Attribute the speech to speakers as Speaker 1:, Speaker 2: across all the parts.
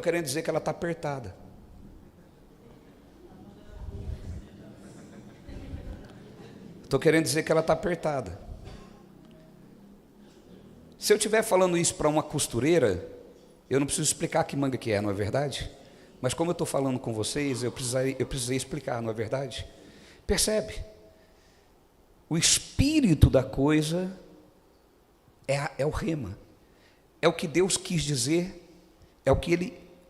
Speaker 1: querendo dizer que ela está apertada. Estou querendo dizer que ela está apertada. Se eu estiver falando isso para uma costureira, eu não preciso explicar que manga que é, não é verdade? Mas como eu estou falando com vocês, eu precisei explicar, não é verdade? Percebe? O espírito da coisa é o rema. É o que Deus quis dizer, é o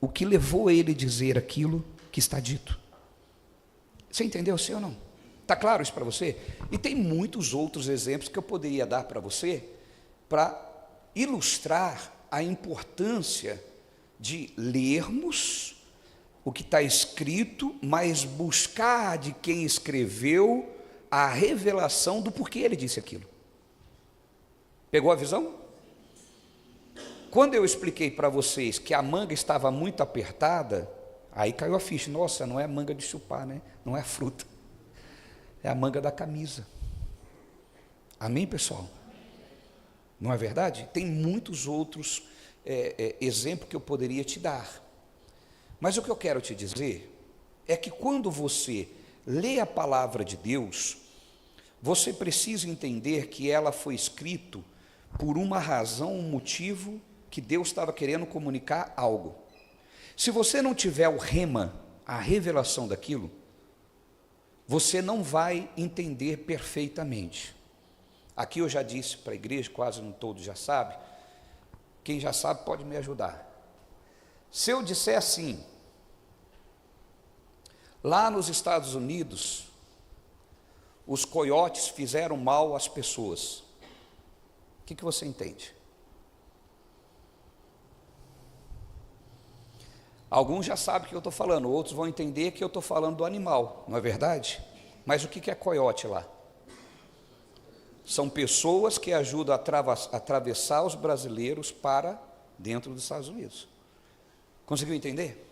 Speaker 1: que levou ele a dizer aquilo que está dito. Você entendeu, sim ou não? Está claro isso para você? E tem muitos outros exemplos que eu poderia dar para você, para ilustrar a importância de lermos o que está escrito, mas buscar de quem escreveu a revelação do porquê ele disse aquilo. Pegou a visão? Quando eu expliquei para vocês que a manga estava muito apertada, aí caiu a ficha. Nossa, não é manga de chupar, né? Não é fruta. É a manga da camisa. Amém, pessoal? Não é verdade? Tem muitos outros exemplos que eu poderia te dar. Mas o que eu quero te dizer é que quando você lê a palavra de Deus, você precisa entender que ela foi escrita por uma razão, um motivo, que Deus estava querendo comunicar algo. Se você não tiver o rema, a revelação daquilo, você não vai entender perfeitamente. Aqui eu já disse para a igreja, quase não todos já sabem. Quem já sabe pode me ajudar. Se eu disser assim, lá nos Estados Unidos, os coiotes fizeram mal às pessoas, o que você entende? Alguns já sabem o que eu estou falando, outros vão entender que eu estou falando do animal, não é verdade? Mas o que é coiote lá? São pessoas que ajudam a atravessar os brasileiros para dentro dos Estados Unidos. Conseguiu entender?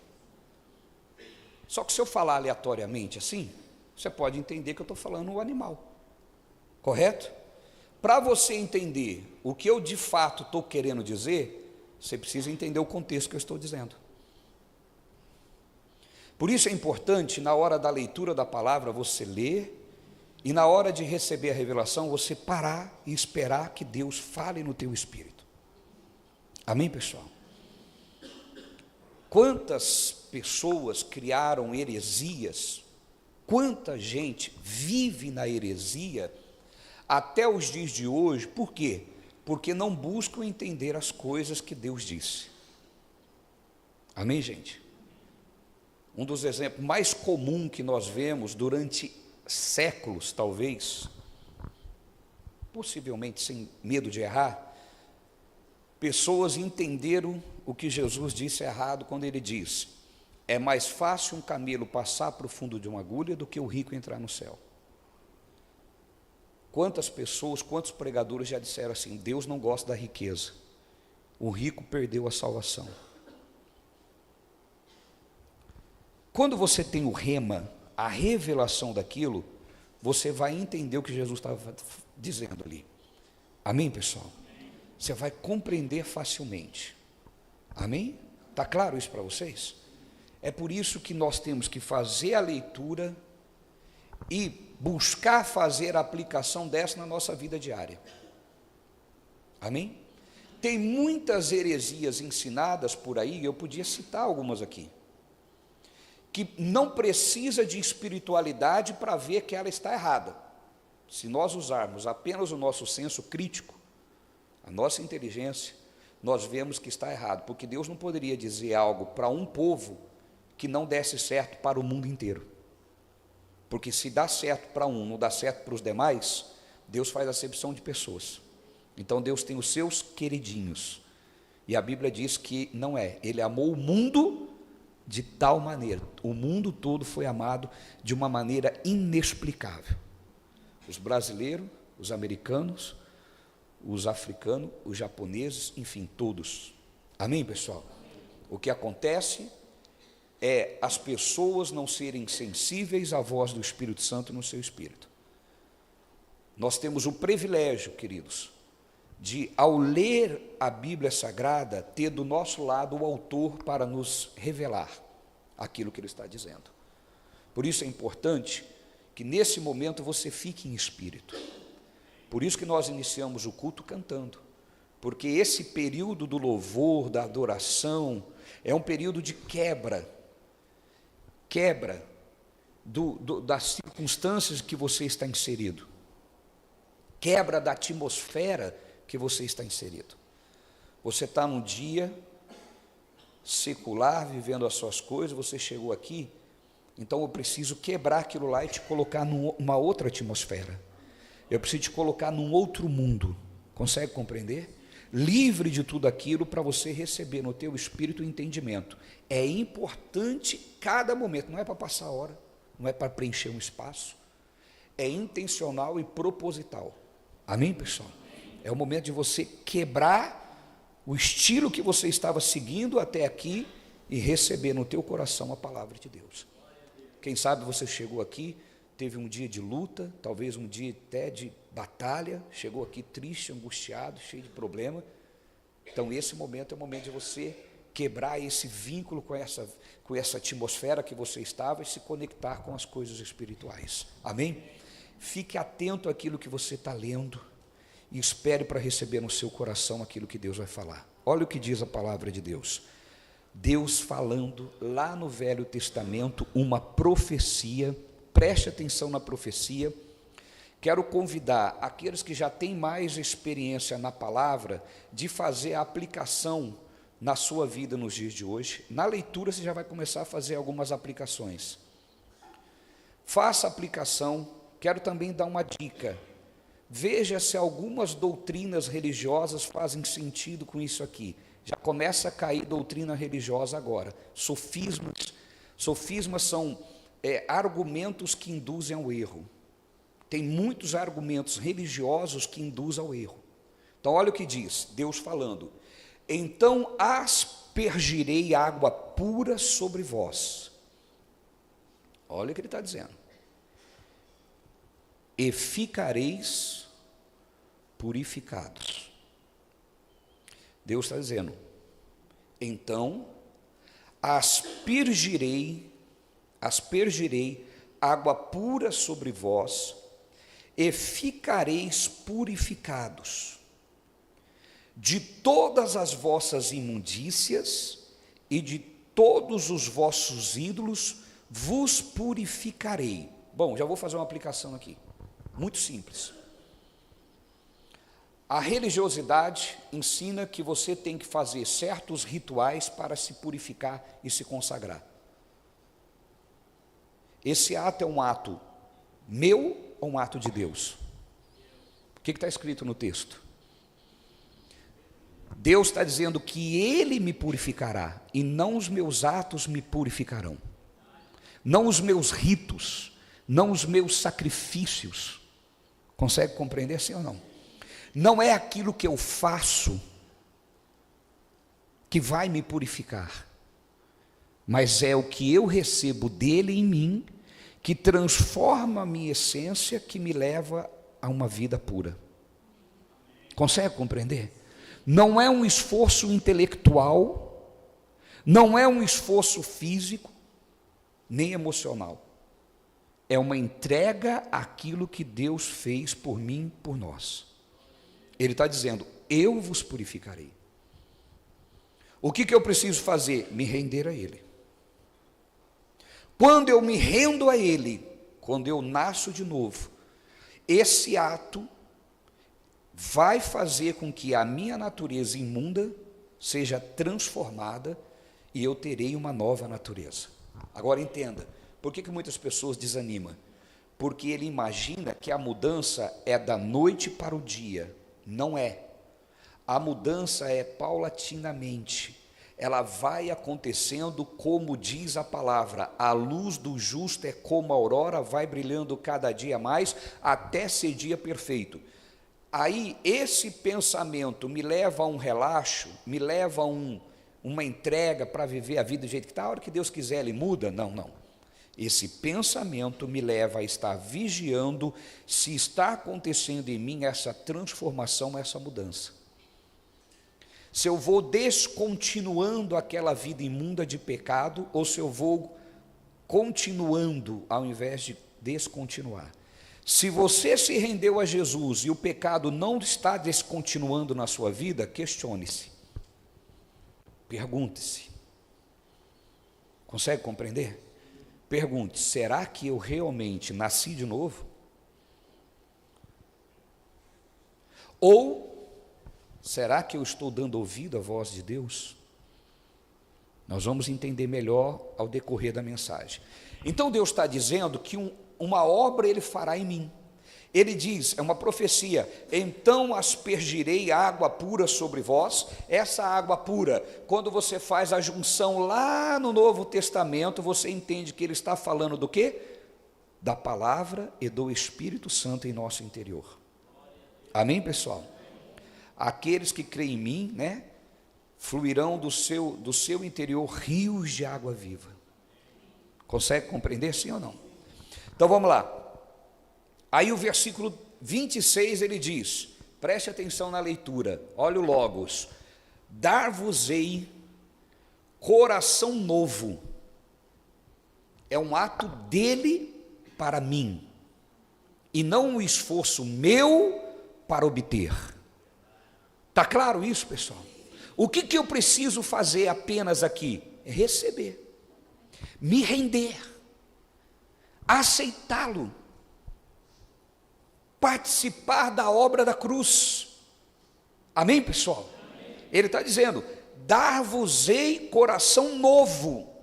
Speaker 1: Só que se eu falar aleatoriamente assim, você pode entender que eu estou falando o animal. Correto? Para você entender o que eu de fato estou querendo dizer, você precisa entender o contexto que eu estou dizendo. Por isso é importante, na hora da leitura da palavra, você ler, e na hora de receber a revelação, você parar e esperar que Deus fale no teu espírito. Amém, pessoal? Quantas pessoas criaram heresias, quanta gente vive na heresia até os dias de hoje, por quê? Porque não buscam entender as coisas que Deus disse. Amém, gente? Um dos exemplos mais comuns que nós vemos durante séculos, talvez, possivelmente sem medo de errar, pessoas entenderam o que Jesus disse errado quando ele disse: é mais fácil um camelo passar para o fundo de uma agulha do que o rico entrar no céu. Quantas pessoas, quantos pregadores já disseram assim: Deus não gosta da riqueza, o rico perdeu a salvação. Quando você tem o rema, a revelação daquilo, você vai entender o que Jesus estava dizendo ali. Amém, pessoal? Você vai compreender facilmente. Amém? Está claro isso para vocês? É por isso que nós temos que fazer a leitura e buscar fazer a aplicação dessa na nossa vida diária. Amém? Tem muitas heresias ensinadas por aí, eu podia citar algumas aqui, que não precisa de espiritualidade para ver que ela está errada. Se nós usarmos apenas o nosso senso crítico, a nossa inteligência, nós vemos que está errado, porque Deus não poderia dizer algo para um povo que não desse certo para o mundo inteiro. Porque se dá certo para um, não dá certo para os demais, Deus faz acepção de pessoas. Então Deus tem os seus queridinhos. E a Bíblia diz que não é. Ele amou o mundo de tal maneira, o mundo todo foi amado de uma maneira inexplicável. Os brasileiros, os americanos, os africanos, os japoneses, enfim, todos. Amém, pessoal? O que acontece é as pessoas não serem sensíveis à voz do Espírito Santo no seu espírito. Nós temos o privilégio, queridos, de, ao ler a Bíblia Sagrada, ter do nosso lado o autor para nos revelar aquilo que ele está dizendo. Por isso é importante que nesse momento você fique em espírito. Por isso que nós iniciamos o culto cantando, porque esse período do louvor, da adoração, é um período de quebra das circunstâncias que você está inserido, quebra da atmosfera que você está inserido. Você está num dia secular, vivendo as suas coisas, você chegou aqui, então eu preciso quebrar aquilo lá e te colocar numa outra atmosfera. Eu preciso te colocar num outro mundo. Consegue compreender? Livre de tudo aquilo para você receber no teu espírito o entendimento. É importante cada momento, não é para passar a hora, não é para preencher um espaço, é intencional e proposital. Amém, pessoal? É o momento de você quebrar o estilo que você estava seguindo até aqui e receber no teu coração a palavra de Deus. Quem sabe você chegou aqui, teve um dia de luta, talvez um dia até de batalha, chegou aqui triste, angustiado, cheio de problema. Então esse momento é o momento de você quebrar esse vínculo com essa atmosfera que você estava e se conectar com as coisas espirituais. Amém? Fique atento àquilo que você está lendo e espere para receber no seu coração aquilo que Deus vai falar. Olha o que diz a palavra de Deus. Deus falando lá no Velho Testamento uma profecia. Preste atenção na profecia. Quero convidar aqueles que já têm mais experiência na palavra de fazer a aplicação na sua vida nos dias de hoje. Na leitura você já vai começar a fazer algumas aplicações. Faça a aplicação. Quero também dar uma dica. Veja se algumas doutrinas religiosas fazem sentido com isso aqui. Já começa a cair doutrina religiosa agora. Sofismas são argumentos que induzem ao erro. Tem muitos argumentos religiosos que induzem ao erro. Então olha o que diz, Deus falando. Então aspergirei água pura sobre vós. Olha o que ele está dizendo. E ficareis purificados. Deus está dizendo, então aspergirei água pura sobre vós e ficareis purificados de todas as vossas imundícias e de todos os vossos ídolos vos purificarei. Bom, já vou fazer uma aplicação aqui, muito simples. A religiosidade ensina que você tem que fazer certos rituais para se purificar e se consagrar. Esse ato é um ato meu ou um ato de Deus? O que está escrito no texto? Deus está dizendo que Ele me purificará e não os meus atos me purificarão. Não os meus ritos, não os meus sacrifícios. Consegue compreender sim ou não? Não é aquilo que eu faço que vai me purificar, mas é o que eu recebo dele em mim, que transforma a minha essência, que me leva a uma vida pura. Consegue compreender? Não é um esforço intelectual, não é um esforço físico, nem emocional. É uma entrega àquilo que Deus fez por mim, por nós. Ele está dizendo, eu vos purificarei. O que eu preciso fazer? Me render a Ele. Quando eu me rendo a Ele, quando eu nasço de novo, esse ato vai fazer com que a minha natureza imunda seja transformada e eu terei uma nova natureza. Agora entenda, por que muitas pessoas desanimam? Porque ele imagina que a mudança é da noite para o dia. Não é. A mudança é paulatinamente. Ela vai acontecendo como diz a palavra. A luz do justo é como a aurora, vai brilhando cada dia mais, até ser dia perfeito. Aí esse pensamento me leva a um relaxo, me leva a uma entrega para viver a vida do jeito que está. A hora que Deus quiser, Ele muda? Não. Esse pensamento me leva a estar vigiando se está acontecendo em mim essa transformação, essa mudança. Se eu vou descontinuando aquela vida imunda de pecado, ou se eu vou continuando ao invés de descontinuar. Se você se rendeu a Jesus e o pecado não está descontinuando na sua vida, questione-se. Pergunte-se. Consegue compreender? Pergunte: será que eu realmente nasci de novo? Ou será que eu estou dando ouvido à voz de Deus? Nós vamos entender melhor ao decorrer da mensagem. Então Deus está dizendo que uma obra Ele fará em mim. Ele diz, é uma profecia: então aspergirei água pura sobre vós. Essa água pura, quando você faz a junção lá no Novo Testamento, você entende que ele está falando do quê? Da palavra e do Espírito Santo em nosso interior. Amém, pessoal? Aqueles que creem em mim, fluirão do seu interior rios de água viva. Consegue compreender, sim ou não? Então vamos lá. Aí o versículo 26 ele diz, preste atenção na leitura, olha o Logos: dar-vos-ei coração novo. É um ato dele para mim, e não um esforço meu para obter. Está claro isso, pessoal? O que eu preciso fazer apenas aqui? É receber, me render, aceitá-lo, participar da obra da cruz. Amém, pessoal? Amém. Ele está dizendo, dar-vos-ei coração novo.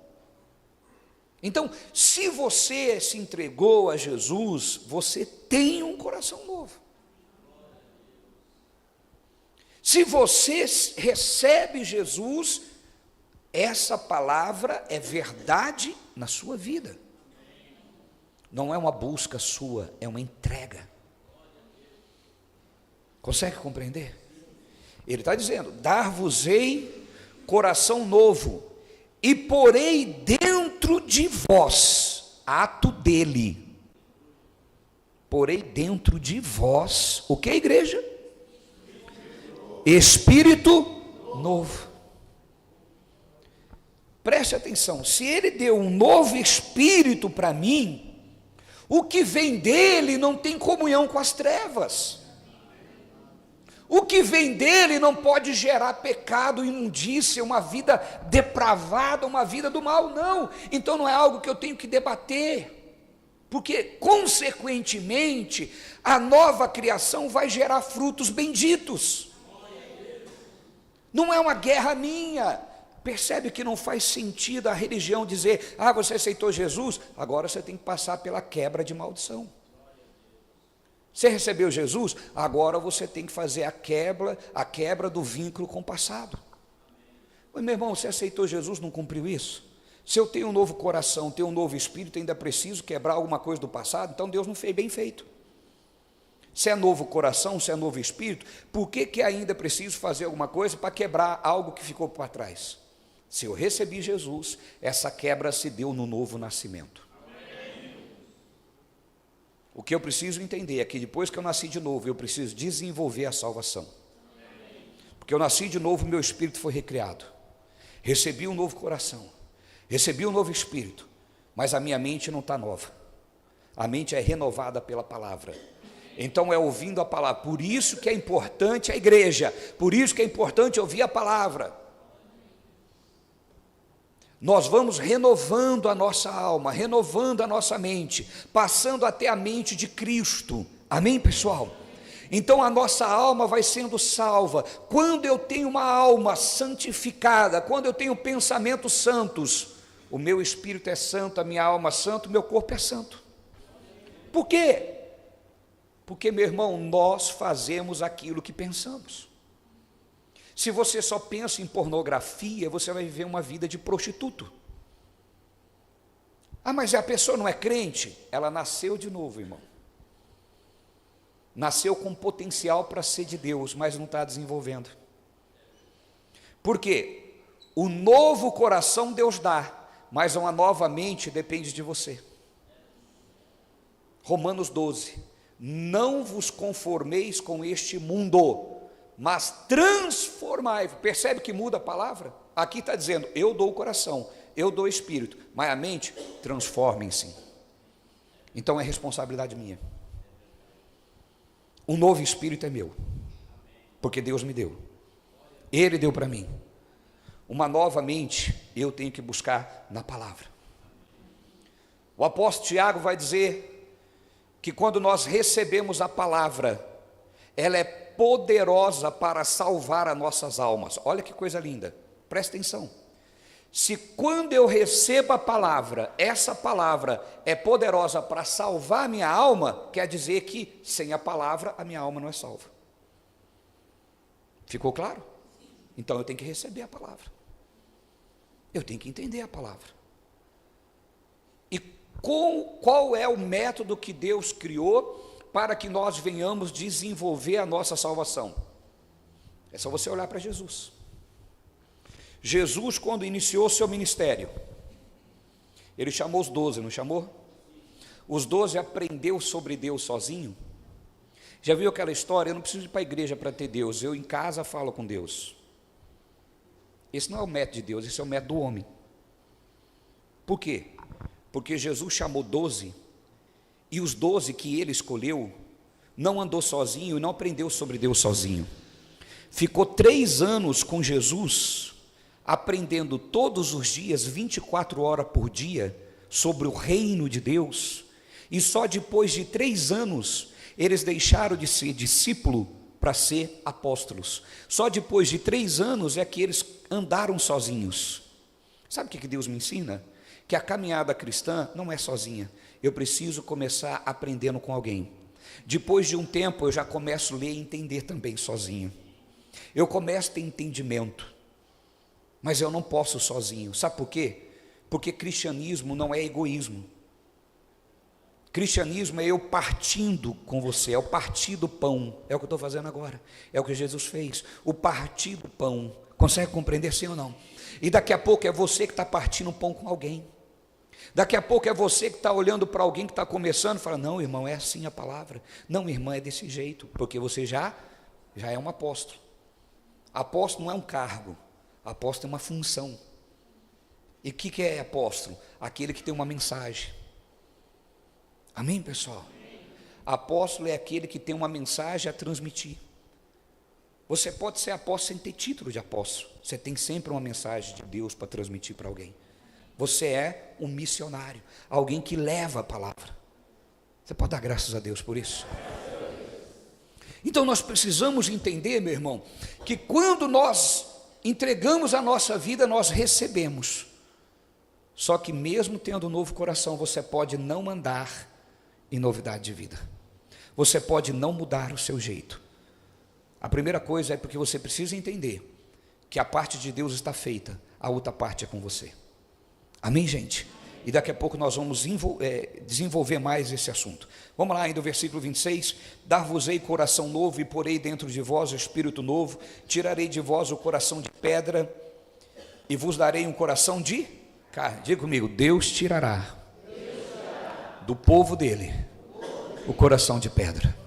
Speaker 1: Então, se você se entregou a Jesus, você tem um coração novo. Se você recebe Jesus, essa palavra é verdade na sua vida. Não é uma busca sua, é uma entrega. Consegue compreender? Ele está dizendo, dar-vos-ei coração novo, e porei dentro de vós, ato dele, porei dentro de vós, o que é igreja? Espírito novo. Preste atenção, se ele deu um novo espírito para mim, o que vem dele não tem comunhão com as trevas. O que vem dele não pode gerar pecado, imundícia, uma vida depravada, uma vida do mal, não. Então não é algo que eu tenho que debater, porque consequentemente a nova criação vai gerar frutos benditos. Não é uma guerra minha. Percebe que não faz sentido a religião dizer, você aceitou Jesus, agora você tem que passar pela quebra de maldição. Você recebeu Jesus, agora você tem que fazer a quebra do vínculo com o passado. Mas, meu irmão, você aceitou Jesus, não cumpriu isso? Se eu tenho um novo coração, tenho um novo espírito, ainda preciso quebrar alguma coisa do passado, então Deus não fez bem feito. Se é novo coração, se é novo espírito, por que ainda preciso fazer alguma coisa para quebrar algo que ficou para trás? Se eu recebi Jesus, essa quebra se deu no novo nascimento. O que eu preciso entender é que depois que eu nasci de novo, eu preciso desenvolver a salvação. Porque eu nasci de novo, meu espírito foi recriado. Recebi um novo coração, recebi um novo espírito, mas a minha mente não está nova. A mente é renovada pela palavra. Então é ouvindo a palavra. Por isso que é importante a igreja, por isso que é importante ouvir a palavra. Nós vamos renovando a nossa alma, renovando a nossa mente, passando até a mente de Cristo. Amém, pessoal? Então a nossa alma vai sendo salva. Quando eu tenho uma alma santificada, quando eu tenho pensamentos santos, o meu espírito é santo, a minha alma é santa, o meu corpo é santo. Por quê? Porque, meu irmão, nós fazemos aquilo que pensamos. Se você só pensa em pornografia, você vai viver uma vida de prostituto. Mas a pessoa não é crente? Ela nasceu de novo, irmão. Nasceu com potencial para ser de Deus, mas não está desenvolvendo. Por quê? O novo coração Deus dá, mas uma nova mente depende de você. Romanos 12, não vos conformeis com este mundo, mas transformai-vos. Percebe que muda a palavra? Aqui está dizendo, eu dou o coração, eu dou o espírito, mas a mente, transformem-se. Então é responsabilidade minha. O novo espírito é meu, porque Deus me deu, Ele deu para mim. Uma nova mente eu tenho que buscar na palavra. O apóstolo Tiago vai dizer que quando nós recebemos a palavra, ela é poderosa para salvar as nossas almas. Olha que coisa linda, presta atenção. Se quando eu recebo a palavra, essa palavra é poderosa para salvar a minha alma, quer dizer que sem a palavra a minha alma não é salva. Ficou claro? Então eu tenho que receber a palavra, eu tenho que entender a palavra. E qual é o método que Deus criou para que nós venhamos desenvolver a nossa salvação? É só você olhar para Jesus. Jesus, quando iniciou seu ministério, ele chamou os 12, não chamou? Os 12 aprendeu sobre Deus sozinho. Já viu aquela história? Eu não preciso ir para a igreja para ter Deus, eu em casa falo com Deus. Esse não é o método de Deus, esse é o método do homem. Por quê? Porque Jesus chamou 12, e os 12 que ele escolheu, não andou sozinho e não aprendeu sobre Deus sozinho. Ficou 3 anos com Jesus, aprendendo todos os dias, 24 horas por dia, sobre o reino de Deus, e só depois de 3 anos, eles deixaram de ser discípulo para ser apóstolos. Só depois de 3 anos é que eles andaram sozinhos. Sabe o que Deus me ensina? Que a caminhada cristã não é sozinha, eu preciso começar aprendendo com alguém. Depois de um tempo eu já começo a ler e entender também sozinho, eu começo a ter entendimento, mas eu não posso sozinho. Sabe por quê? Porque cristianismo não é egoísmo. Cristianismo é eu partindo com você, é o partir do pão, é o que eu estou fazendo agora, é o que Jesus fez, o partir do pão. Consegue compreender, sim ou não? E daqui a pouco é você que está partindo o pão com alguém. Daqui a pouco é você que está olhando para alguém que está começando e fala, não, irmão, é assim a palavra. Não, irmã, é desse jeito, porque você já é um apóstolo. Apóstolo não é um cargo, apóstolo é uma função. E o que é apóstolo? Aquele que tem uma mensagem. Amém, pessoal? Apóstolo é aquele que tem uma mensagem a transmitir. Você pode ser apóstolo sem ter título de apóstolo, você tem sempre uma mensagem de Deus para transmitir para alguém. Você é um missionário, alguém que leva a palavra. Você pode dar graças a Deus por isso? Então nós precisamos entender, meu irmão, que quando nós entregamos a nossa vida, nós recebemos. Só que mesmo tendo um novo coração, você pode não andar em novidade de vida. Você pode não mudar o seu jeito. A primeira coisa é porque você precisa entender que a parte de Deus está feita, a outra parte é com você. Amém, gente? E daqui a pouco nós vamos desenvolver mais esse assunto. Vamos lá ainda, o versículo 26, dar-vos-ei coração novo e porei dentro de vós o espírito novo, tirarei de vós o coração de pedra e vos darei um coração de carne. Diga comigo, Deus tirará do povo dele o coração de pedra.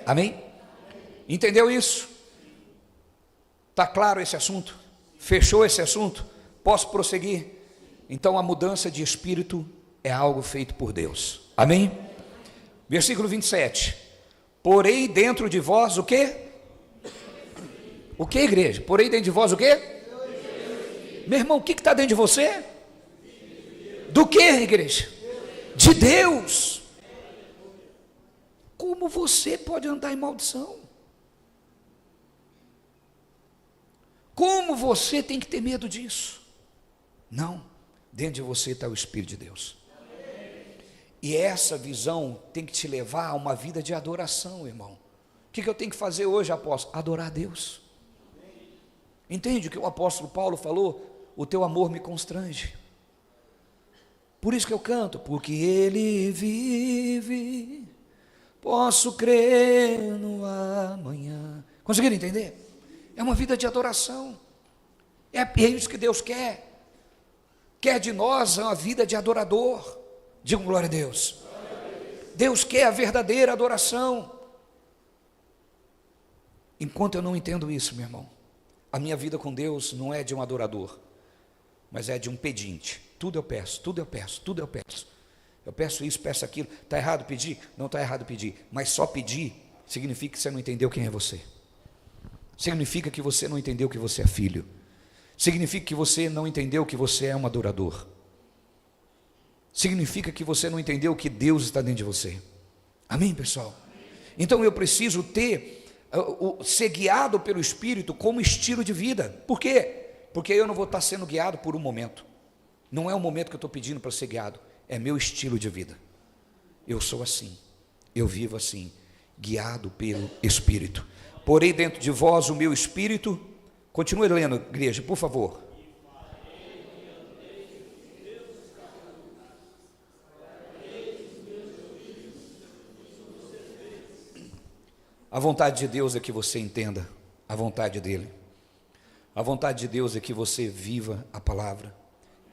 Speaker 1: Amém? Entendeu isso? Está claro esse assunto? Fechou esse assunto? Posso prosseguir? Então a mudança de espírito é algo feito por Deus. Amém? Versículo 27. Porei dentro de vós o quê? O que, igreja? Porei dentro de vós o quê? Meu irmão, o que está dentro de você? Do que, igreja? De Deus. Como você pode andar em maldição? Como você tem que ter medo disso? Não, dentro de você está o Espírito de Deus. E essa visão tem que te levar a uma vida de adoração, irmão. O que eu tenho que fazer hoje, apóstolo? Adorar a Deus. Entende o que o apóstolo Paulo falou? O teu amor me constrange. Por isso que eu canto, porque Ele vive, posso crer no amanhã. Conseguiram entender? É uma vida de adoração. É isso que Deus quer. quer de nós uma vida de adorador. Digo glória a Deus. Deus quer a verdadeira adoração. Enquanto eu não entendo isso, meu irmão, a minha vida com Deus não é de um adorador, mas é de um pedinte. Tudo eu peço, tudo eu peço, tudo eu peço. Eu peço isso, peço aquilo. Está errado pedir? Não está errado pedir. Mas só pedir significa que você não entendeu quem é você. Significa que você não entendeu que você é filho. Significa que você não entendeu que você é um adorador. Significa que você não entendeu que Deus está dentro de você. Amém, pessoal? Então eu preciso ser guiado pelo Espírito como estilo de vida. Por quê? Porque eu não vou estar sendo guiado por um momento. Não é o momento que eu estou pedindo para ser guiado. É meu estilo de vida. Eu sou assim. Eu vivo assim. Guiado pelo Espírito. Porém dentro de vós o meu Espírito. Continue lendo, igreja, por favor. A vontade de Deus é que você entenda a vontade dEle. A vontade de Deus é que você viva a palavra.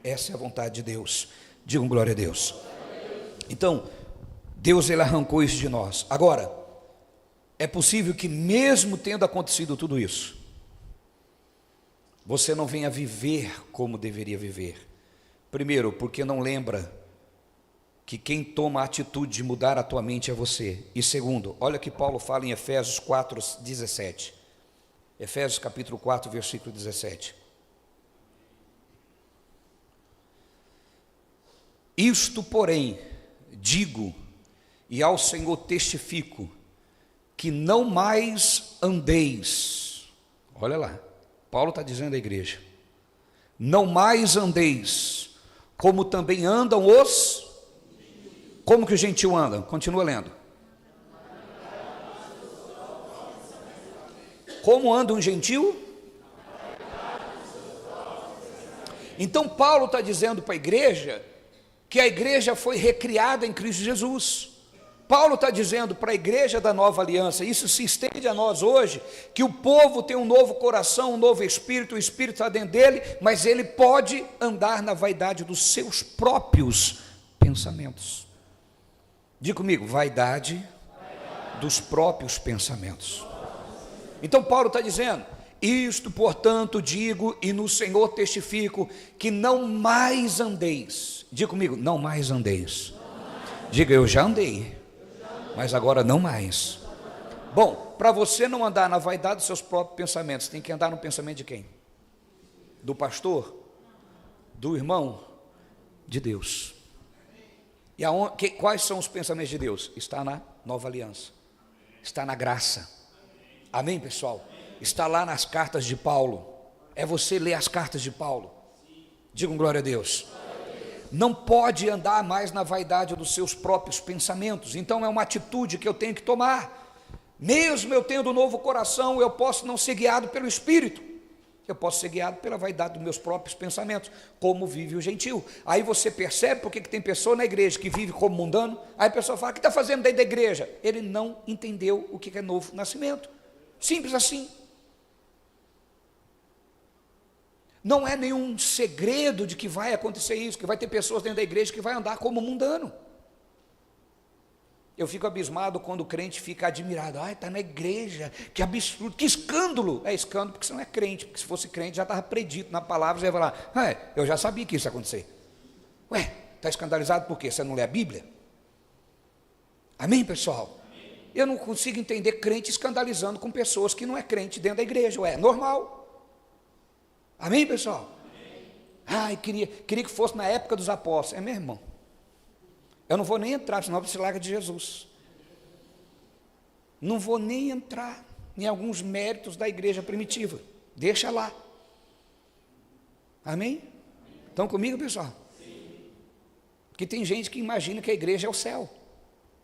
Speaker 1: Essa é a vontade de Deus. Digam glória a Deus. Então, Deus ele arrancou isso de nós. Agora, é possível que mesmo tendo acontecido tudo isso, você não venha viver como deveria viver. Primeiro, porque não lembra que quem toma a atitude de mudar a tua mente é você. E segundo, olha que Paulo fala em Efésios 4:17. Efésios capítulo 4, versículo 17. Isto, porém, digo, e ao Senhor testifico, que não mais andeis, olha lá, Paulo está dizendo à igreja, não mais andeis, como também andam os, como que o gentil anda? Continua lendo. Como anda um gentil? Então Paulo está dizendo para a igreja, que a igreja foi recriada em Cristo Jesus. Paulo está dizendo para a igreja da nova aliança, isso se estende a nós hoje, que o povo tem um novo coração, um novo espírito, o espírito está dentro dele, mas ele pode andar na vaidade dos seus próprios pensamentos. Diga comigo, vaidade dos próprios pensamentos. Então Paulo está dizendo, isto portanto digo e no Senhor testifico, que não mais andeis, diga comigo, não mais andeis, diga eu já andei, mas agora não mais. Bom, para você não andar na vaidade dos seus próprios pensamentos, tem que andar no pensamento de quem? Do pastor? Do irmão? De Deus. E quais são os pensamentos de Deus? Está na nova aliança, está na graça. Amém, pessoal? Está lá nas cartas de Paulo. É você ler as cartas de Paulo. Digam glória a Deus. Não pode andar mais na vaidade dos seus próprios pensamentos. Então é uma atitude que eu tenho que tomar. Mesmo eu tendo um novo coração, eu posso não ser guiado pelo Espírito. Eu posso ser guiado pela vaidade dos meus próprios pensamentos, como vive o gentil. Aí você percebe porque que tem pessoa na igreja que vive como mundano. Aí a pessoa fala, o que está fazendo dentro da igreja? Ele não entendeu o que é novo nascimento. Simples assim. Não é nenhum segredo de que vai acontecer isso, que vai ter pessoas dentro da igreja que vai andar como mundano. Eu fico abismado quando o crente fica admirado. Ai, está na igreja, que absurdo, que escândalo. É escândalo porque você não é crente, porque se fosse crente já estava predito na palavra, já ia falar, eu já sabia que isso ia acontecer. Ué, está escandalizado por quê? Você não lê a Bíblia? Amém, pessoal? Eu não consigo entender crente escandalizando com pessoas que não é crente dentro da igreja. Ué, é normal. Amém, pessoal? Amém. Ai, queria que fosse na época dos apóstolos. É meu irmão. Eu não vou nem entrar, senão você larga de Jesus. Não vou nem entrar em alguns méritos da igreja primitiva. Deixa lá. Amém? Estão comigo, pessoal? Sim. Porque tem gente que imagina que a igreja é o céu.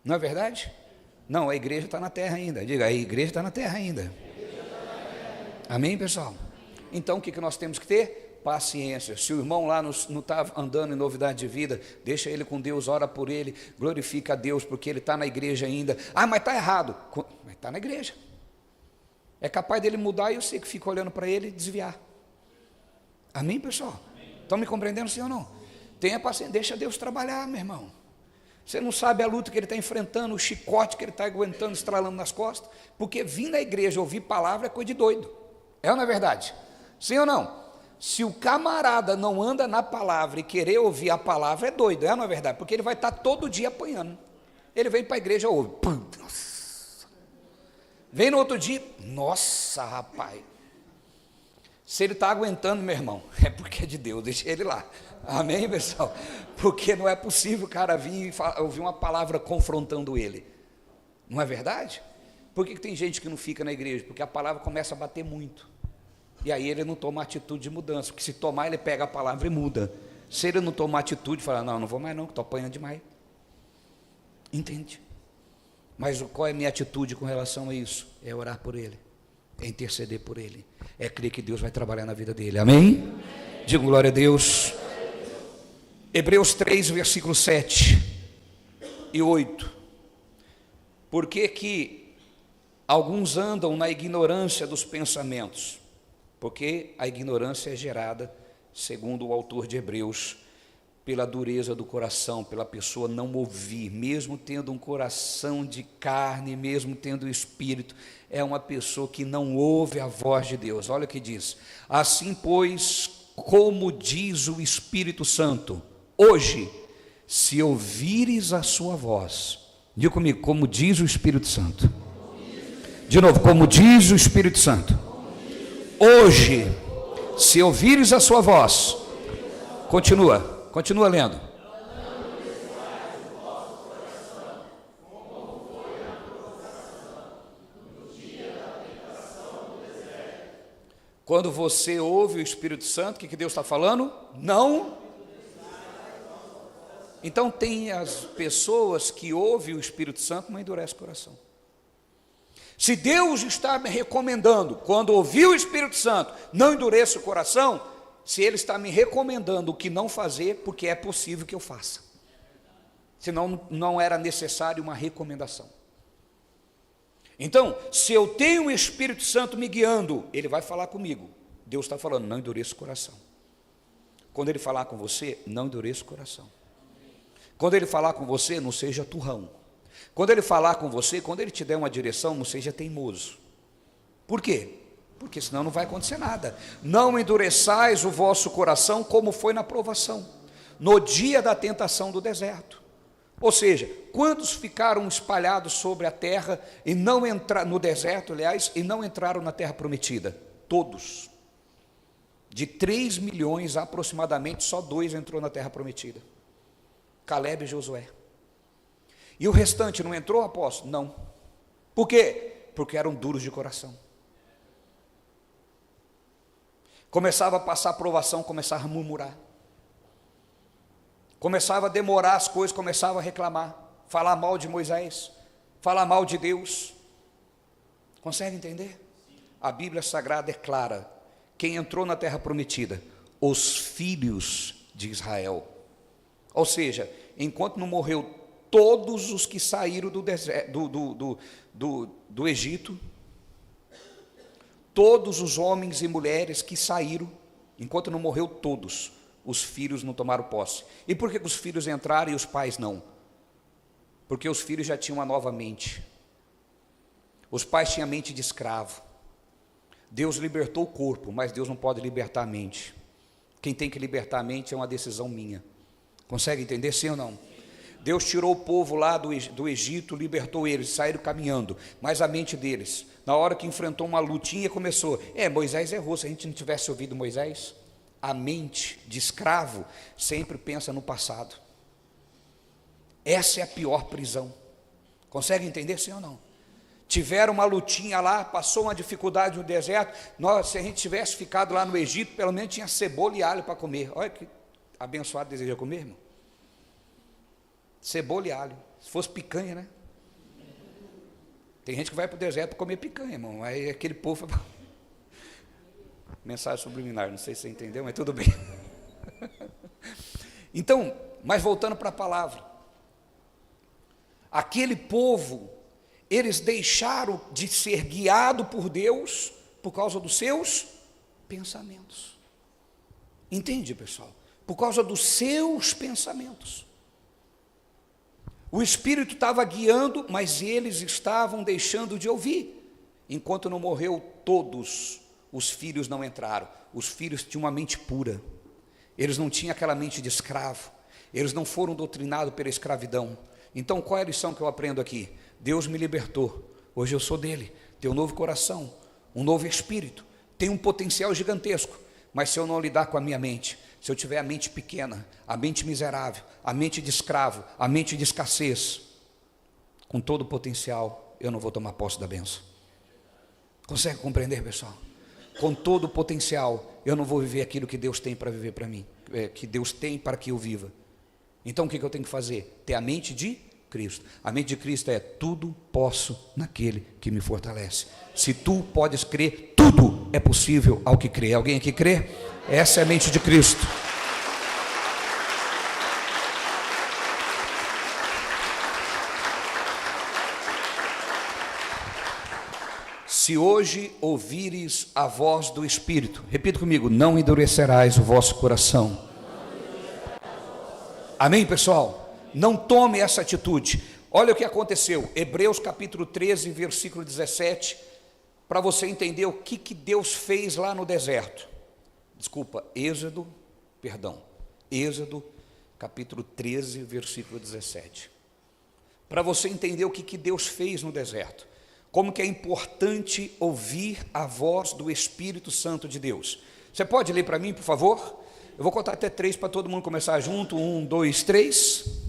Speaker 1: Não é verdade? Não, a igreja está na terra ainda. Diga, a igreja está na terra ainda. Amém, pessoal? Então o que nós temos que ter? Paciência. Se o irmão lá não está andando em novidade de vida, deixa ele com Deus, ora por ele, glorifica a Deus, porque ele está na igreja ainda. Ah, mas está errado. Mas está na igreja. É capaz dele mudar e eu sei que fico olhando para ele e desviar. Amém, pessoal? Estão me compreendendo, sim ou não? Tenha paciência, deixa Deus trabalhar, meu irmão. Você não sabe a luta que ele está enfrentando, o chicote que ele está aguentando, estralando nas costas, porque vir na igreja ouvir palavra é coisa de doido. É ou não é verdade? Sim ou não? Se o camarada não anda na palavra e querer ouvir a palavra, é doido, é ou não é verdade? Porque ele vai estar todo dia apanhando. Ele vem para a igreja, ouve, pum, nossa. Vem no outro dia, nossa, rapaz. Se ele está aguentando, meu irmão, é porque é de Deus, deixa ele lá. Amém, pessoal? Porque não é possível o cara vir e ouvir uma palavra confrontando ele. Não é verdade? Por que tem gente que não fica na igreja? Porque a palavra começa a bater muito. E aí ele não toma atitude de mudança. Porque se tomar, ele pega a palavra e muda. Se ele não tomar atitude, fala, não vou mais não, que estou apanhando demais. Entende? Mas qual é a minha atitude com relação a isso? É orar por ele. É interceder por ele. É crer que Deus vai trabalhar na vida dele. Amém? Digo glória a Deus. Hebreus 3, versículos 7 e 8. Por que alguns andam na ignorância dos pensamentos? Porque a ignorância é gerada, segundo o autor de Hebreus, pela dureza do coração, pela pessoa não ouvir, mesmo tendo um coração de carne, mesmo tendo o espírito, é uma pessoa que não ouve a voz de Deus. Olha o que diz: assim, pois, como diz o Espírito Santo, hoje, se ouvires a sua voz, diga comigo, como diz o Espírito Santo. De novo, como diz o Espírito Santo. Hoje, se ouvires a sua voz, continua lendo. Quando você ouve o Espírito Santo, o que Deus está falando? Não. Então tem as pessoas que ouvem o Espírito Santo, mas endurece o coração. Se Deus está me recomendando, quando ouvir o Espírito Santo, não endureça o coração, se Ele está me recomendando o que não fazer, porque é possível que eu faça. Senão não era necessário uma recomendação. Então, se eu tenho o Espírito Santo me guiando, Ele vai falar comigo. Deus está falando, não endureça o coração. Quando Ele falar com você, não endureça o coração. Quando Ele falar com você, não seja turrão. Quando Ele falar com você, quando Ele te der uma direção, não seja teimoso. Por quê? Porque senão não vai acontecer nada. Não endureçais o vosso coração como foi na provação, no dia da tentação do deserto. Ou seja, quantos ficaram espalhados sobre a terra e não entraram no deserto, aliás, e não entraram na terra prometida? Todos. De 3 milhões aproximadamente, só 2 entrou na terra prometida. Caleb e Josué. E o restante não entrou, apóstolo? Não. Por quê? Porque eram duros de coração. Começava a passar provação, começava a murmurar. Começava a demorar as coisas, começava a reclamar, falar mal de Moisés, falar mal de Deus. Consegue entender? A Bíblia Sagrada é clara. Quem entrou na terra prometida? Os filhos de Israel. Ou seja, enquanto não morreu todos os que saíram do deserto, do Egito, todos os homens e mulheres que saíram, enquanto não morreu todos, os filhos não tomaram posse. E por que os filhos entraram e os pais não? Porque os filhos já tinham uma nova mente. Os pais tinham mente de escravo. Deus libertou o corpo, mas Deus não pode libertar a mente. Quem tem que libertar a mente é uma decisão minha. Consegue entender, sim ou não? Deus tirou o povo lá do Egito, libertou eles, saíram caminhando, mas a mente deles, na hora que enfrentou uma lutinha, começou, Moisés errou, se a gente não tivesse ouvido Moisés. A mente de escravo sempre pensa no passado. Essa é a pior prisão. Consegue entender, sim ou não? Tiveram uma lutinha lá, passou uma dificuldade no deserto, se a gente tivesse ficado lá no Egito, pelo menos tinha cebola e alho para comer. Olha que abençoado deseja comer, irmão. Cebola e alho. Se fosse picanha, né? Tem gente que vai para o deserto para comer picanha, irmão. Aí aquele povo... Mensagem subliminar, não sei se você entendeu, mas tudo bem. Então, mas voltando para a palavra. Aquele povo, eles deixaram de ser guiado por Deus por causa dos seus pensamentos. Entende, pessoal? por causa dos seus pensamentos. O Espírito estava guiando, mas eles estavam deixando de ouvir. Enquanto não morreu todos, os filhos não entraram. Os filhos tinham uma mente pura. Eles não tinham aquela mente de escravo. Eles não foram doutrinados pela escravidão. Então, qual é a lição que eu aprendo aqui? Deus me libertou. Hoje eu sou dele. Tenho um novo coração, um novo espírito. Tenho um potencial gigantesco. Mas se eu não lidar com a minha mente, se eu tiver a mente pequena, a mente miserável, a mente de escravo, a mente de escassez, com todo o potencial, eu não vou tomar posse da bênção. Consegue compreender, pessoal? Com todo o potencial, eu não vou viver aquilo que Deus tem para viver para mim, que Deus tem para que eu viva. Então o que eu tenho que fazer? Ter a mente de Cristo. A mente de Cristo é: tudo posso naquele que me fortalece. Se tu podes crer, tudo é possível ao que crê. Alguém aqui crê? Essa é a mente de Cristo. Se hoje ouvires a voz do Espírito, repita comigo: não endurecerás o vosso coração. Amém, pessoal? Não tome essa atitude. Olha o que aconteceu, Hebreus capítulo 13, versículo 17, para você entender o que Deus fez lá no deserto. Êxodo capítulo 13, versículo 17. Para você entender o que Deus fez no deserto. Como que é importante ouvir a voz do Espírito Santo de Deus. Você pode ler para mim, por favor? Eu vou contar até 3 para todo mundo começar junto. 1, 2, 3.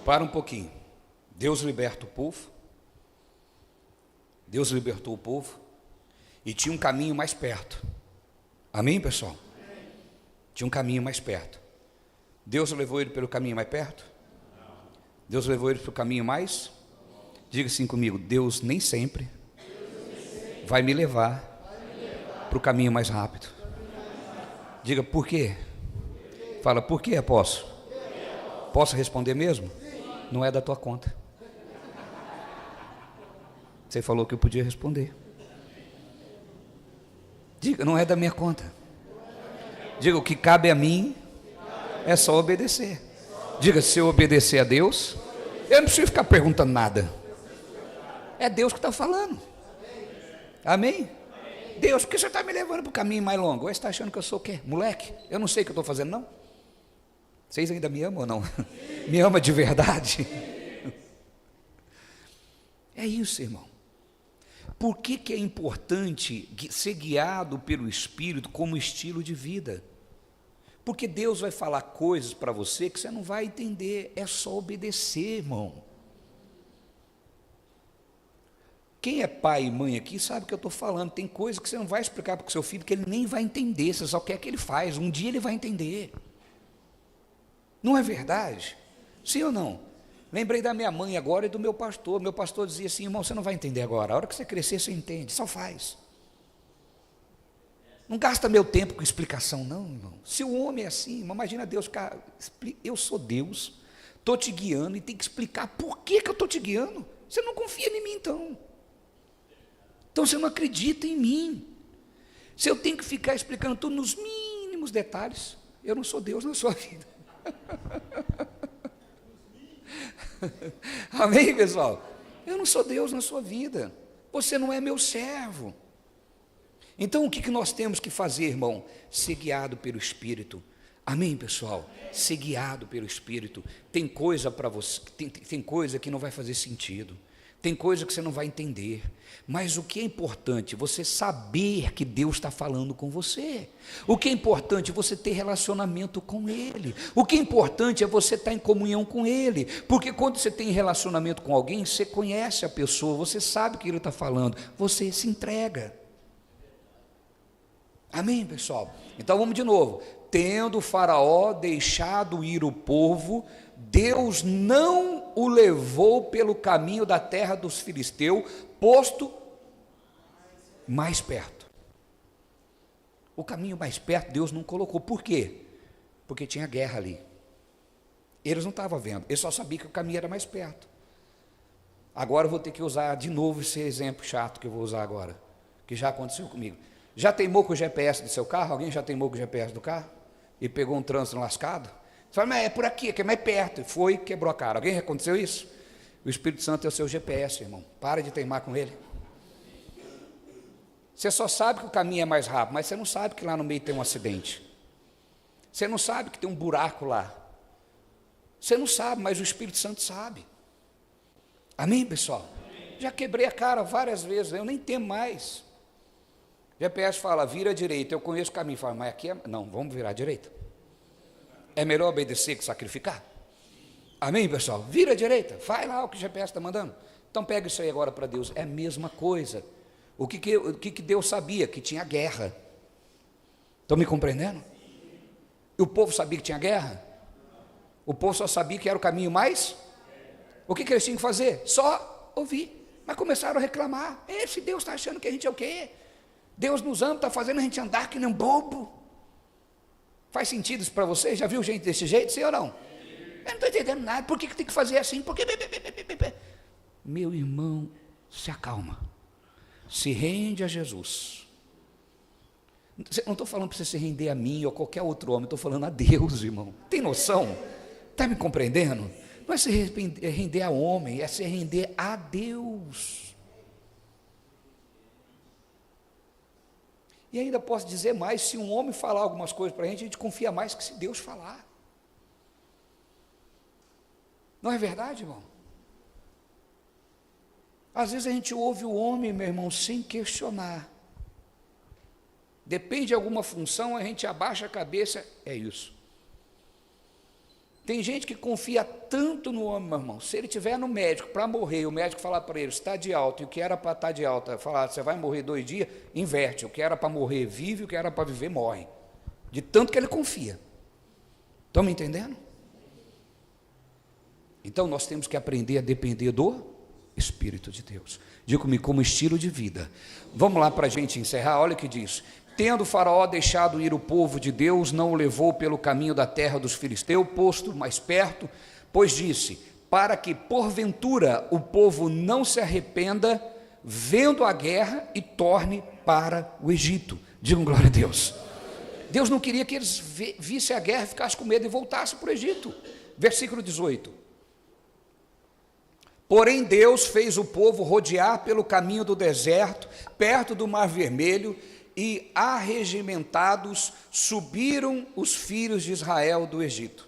Speaker 1: Para um pouquinho. Deus liberta o povo. Deus libertou o povo. E tinha um caminho mais perto. Amém, pessoal? Amém. Tinha um caminho mais perto. Deus levou ele pelo caminho mais perto? Não. Deus levou ele pelo caminho mais? Diga assim comigo: Deus nem sempre vai me levar para o caminho mais rápido. Diga: por quê? Fala: por quê, apóstolo? Posso responder mesmo? Não é da tua conta. Você falou que eu podia responder. Diga: não é da minha conta. Diga: o que cabe a mim é só obedecer. Diga: se eu obedecer a Deus, eu não preciso ficar perguntando nada. É Deus que está falando. Amém? Deus, por que você está me levando para o caminho mais longo? Você está achando que eu sou o quê? Moleque? Eu não sei o que eu estou fazendo, não? Vocês ainda me amam ou não? Me ama de verdade? É isso, irmão. Por que é importante ser guiado pelo Espírito como estilo de vida? Porque Deus vai falar coisas para você que você não vai entender, é só obedecer, irmão. Quem é pai e mãe aqui sabe o que eu estou falando. Tem coisa que você não vai explicar para o seu filho, que ele nem vai entender, você só quer que ele faz. Um dia ele vai entender. Não é verdade? Sim ou não? Lembrei da minha mãe agora e do meu pastor. Meu pastor dizia assim: irmão, você não vai entender agora. A hora que você crescer, você entende. Só faz. Não gasta meu tempo com explicação, não, irmão. Se o homem é assim, irmão, imagina Deus ficar... Eu sou Deus, estou te guiando e tem que explicar por que eu estou te guiando. Você não confia em mim, então. Então você não acredita em mim. Se eu tenho que ficar explicando tudo nos mínimos detalhes, eu não sou Deus na sua vida. Amém, pessoal? Eu não sou Deus na sua vida. Você não é meu servo. Então o que nós temos que fazer, irmão? Ser guiado pelo Espírito. Amém, pessoal? Ser guiado pelo Espírito. Tem coisa para você, tem coisa que não vai fazer sentido. Tem coisa que você não vai entender, mas o que é importante? Você saber que Deus está falando com você. O que é importante? Você ter relacionamento com Ele. O que é importante é você estar em comunhão com Ele, porque quando você tem relacionamento com alguém, você conhece a pessoa, você sabe o que Ele está falando, você se entrega. Amém, pessoal? Então vamos de novo. Tendo o Faraó deixado ir o povo, Deus não o levou pelo caminho da terra dos filisteus, posto mais perto. O caminho mais perto Deus não colocou. Por quê? Porque tinha guerra ali. Eles não estavam vendo, eles só sabiam que o caminho era mais perto. Agora eu vou ter que usar de novo esse exemplo chato que eu vou usar agora, que já aconteceu comigo. Já teimou com o GPS do seu carro? Alguém já teimou com o GPS do carro? E pegou um trânsito lascado? Você fala, mas é por aqui, que é mais perto. E foi, quebrou a cara. Alguém já aconteceu isso? O Espírito Santo é o seu GPS, irmão. Para de teimar com ele. Você só sabe que o caminho é mais rápido, mas você não sabe que lá no meio tem um acidente. Você não sabe que tem um buraco lá. Você não sabe, mas o Espírito Santo sabe. Amém, pessoal? Já quebrei a cara várias vezes, eu nem temo mais. GPS fala, vira à direita, eu conheço o caminho. Fala, mas aqui é... Não, vamos virar à direita. É melhor obedecer que sacrificar? Amém, pessoal? Vira à direita, vai lá o que o GPS está mandando. Então pega isso aí agora para Deus, é a mesma coisa. O que Deus sabia? Que tinha guerra. Estão me compreendendo? E o povo sabia que tinha guerra? O povo só sabia que era o caminho mais? O que eles tinham que fazer? Só ouvir. Mas começaram a reclamar. Esse Deus está achando que a gente é o quê? Deus nos ama, está fazendo a gente andar que nem um bobo. Faz sentido isso para você? Já viu gente desse jeito, sim ou não? Eu não estou entendendo nada. Por que tem que fazer assim? Por que... Meu irmão, se acalma. Se rende a Jesus. Não estou falando para você se render a mim ou qualquer outro homem, estou falando a Deus, irmão. Tem noção? Está me compreendendo? Não é se render a homem, é se render a Deus. E ainda posso dizer mais, se um homem falar algumas coisas para a gente confia mais que se Deus falar. Não é verdade, irmão? Às vezes a gente ouve o homem, meu irmão, sem questionar. Depende de alguma função, a gente abaixa a cabeça, é isso. Tem gente que confia tanto no homem, meu irmão, se ele estiver no médico para morrer, o médico falar para ele, está de alta, e o que era para estar de alta, falar, você vai morrer 2 dias, inverte, o que era para morrer vive, o que era para viver morre, de tanto que ele confia. Estão me entendendo? Então nós temos que aprender a depender do Espírito de Deus. Diga comigo, como estilo de vida. Vamos lá para a gente encerrar, olha o que diz. Tendo o faraó deixado ir o povo de Deus, não o levou pelo caminho da terra dos filisteus, posto mais perto, pois disse, para que porventura o povo não se arrependa, vendo a guerra e torne para o Egito. Digam glória a Deus. Deus não queria que eles vissem a guerra, ficassem com medo e voltassem para o Egito. Versículo 18. Porém Deus fez o povo rodear pelo caminho do deserto, perto do Mar Vermelho, e arregimentados subiram os filhos de Israel do Egito.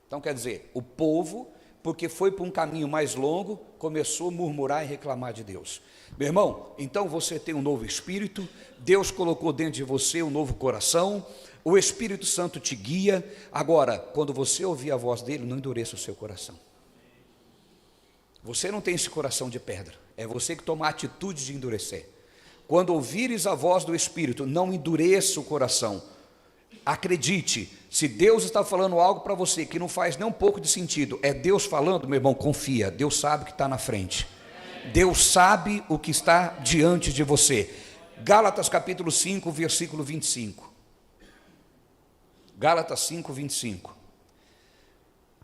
Speaker 1: Então quer dizer, o povo, porque foi por um caminho mais longo, começou a murmurar e reclamar de Deus. Meu irmão, então você tem um novo espírito, Deus colocou dentro de você um novo coração, o Espírito Santo te guia. Agora, quando você ouvir a voz dele, não endureça o seu coração. Você não tem esse coração de pedra, é você que toma a atitude de endurecer. Quando ouvires a voz do Espírito, não endureça o coração. Acredite, se Deus está falando algo para você que não faz nem um pouco de sentido, é Deus falando, meu irmão, confia, Deus sabe que está na frente. Deus sabe o que está diante de você. Gálatas capítulo 5, versículo 25. Gálatas 5, 25.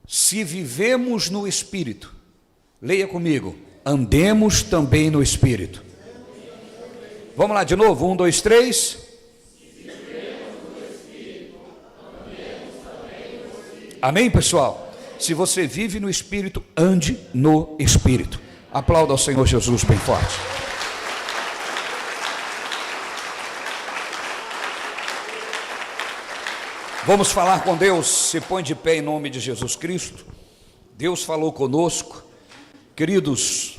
Speaker 1: Se vivemos no Espírito, leia comigo, andemos também no Espírito. Vamos lá de novo, 1, 2, 3. Amém, pessoal? Se você vive no Espírito, ande no Espírito. Aplauda ao Senhor Jesus bem forte. Vamos falar com Deus, se põe de pé em nome de Jesus Cristo. Deus falou conosco. Queridos,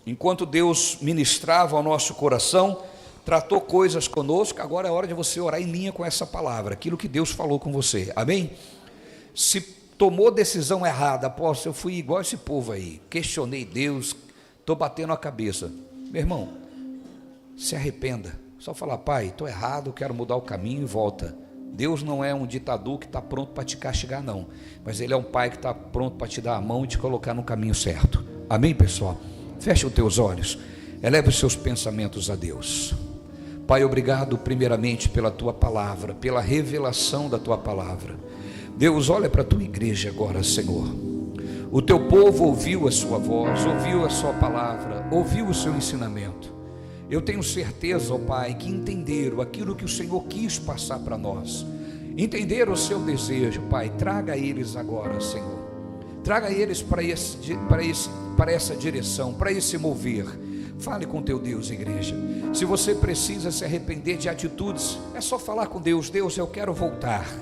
Speaker 1: enquanto Deus ministrava ao nosso coração, tratou coisas conosco, agora é hora de você orar em linha com essa palavra, aquilo que Deus falou com você, amém? Se tomou decisão errada, apóstolo, eu fui igual esse povo aí, questionei Deus, estou batendo a cabeça, meu irmão, se arrependa, só falar, pai, estou errado, quero mudar o caminho e volta. Deus não é um ditador que está pronto para te castigar não, mas Ele é um pai que está pronto para te dar a mão e te colocar no caminho certo, amém, pessoal? Feche os teus olhos, eleve os seus pensamentos a Deus. Pai, obrigado primeiramente pela tua palavra, pela revelação da tua palavra. Deus, olha para a tua igreja agora, Senhor. O teu povo ouviu a sua voz, ouviu a sua palavra, ouviu o seu ensinamento. Eu tenho certeza, ó Pai, que entenderam aquilo que o Senhor quis passar para nós, entenderam o seu desejo. Pai, traga eles agora, Senhor, traga eles para essa direção, para esse mover. Fale com teu Deus, igreja. Se você precisa se arrepender de atitudes, é só falar com Deus. Deus, eu quero voltar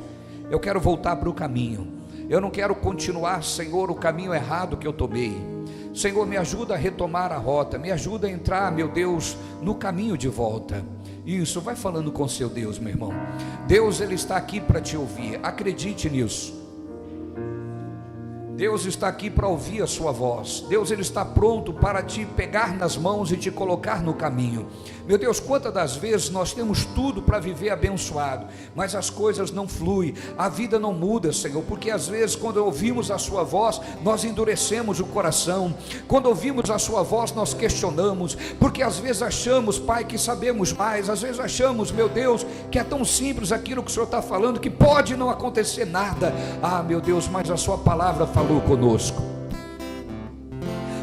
Speaker 1: para o caminho, eu não quero continuar, Senhor, o caminho errado que eu tomei. Senhor, me ajuda a retomar a rota, me ajuda a entrar, meu Deus, no caminho de volta. Isso, vai falando com seu Deus, meu irmão. Deus, Ele está aqui para te ouvir, acredite nisso. Deus está aqui para ouvir a sua voz. Deus, Ele está pronto para te pegar nas mãos e te colocar no caminho. Meu Deus, quantas das vezes nós temos tudo para viver abençoado, mas as coisas não fluem, a vida não muda, Senhor, porque às vezes quando ouvimos a sua voz, nós endurecemos o coração. Quando ouvimos a sua voz, nós questionamos, porque às vezes achamos, Pai, que sabemos mais. Às vezes achamos, meu Deus, que é tão simples aquilo que o Senhor está falando, que pode não acontecer nada. Ah, meu Deus, mas a sua palavra falou conosco.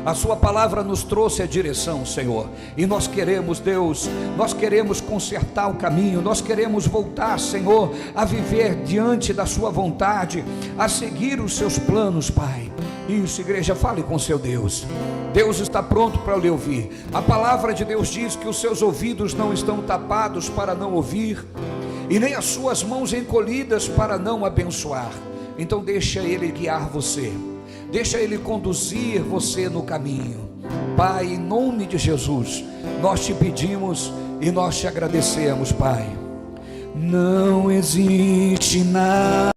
Speaker 1: A sua palavra nos trouxe a direção, Senhor, e nós queremos, Deus, nós queremos consertar o caminho, nós queremos voltar, Senhor, a viver diante da sua vontade, a seguir os seus planos, Pai. Isso, igreja, fale com seu Deus. Deus está pronto para lhe ouvir. A palavra de Deus diz que os seus ouvidos não estão tapados para não ouvir, e nem as suas mãos encolhidas para não abençoar. Então deixa Ele guiar você, deixa Ele conduzir você no caminho. Pai, em nome de Jesus, nós te pedimos e nós te agradecemos, Pai. Não existe nada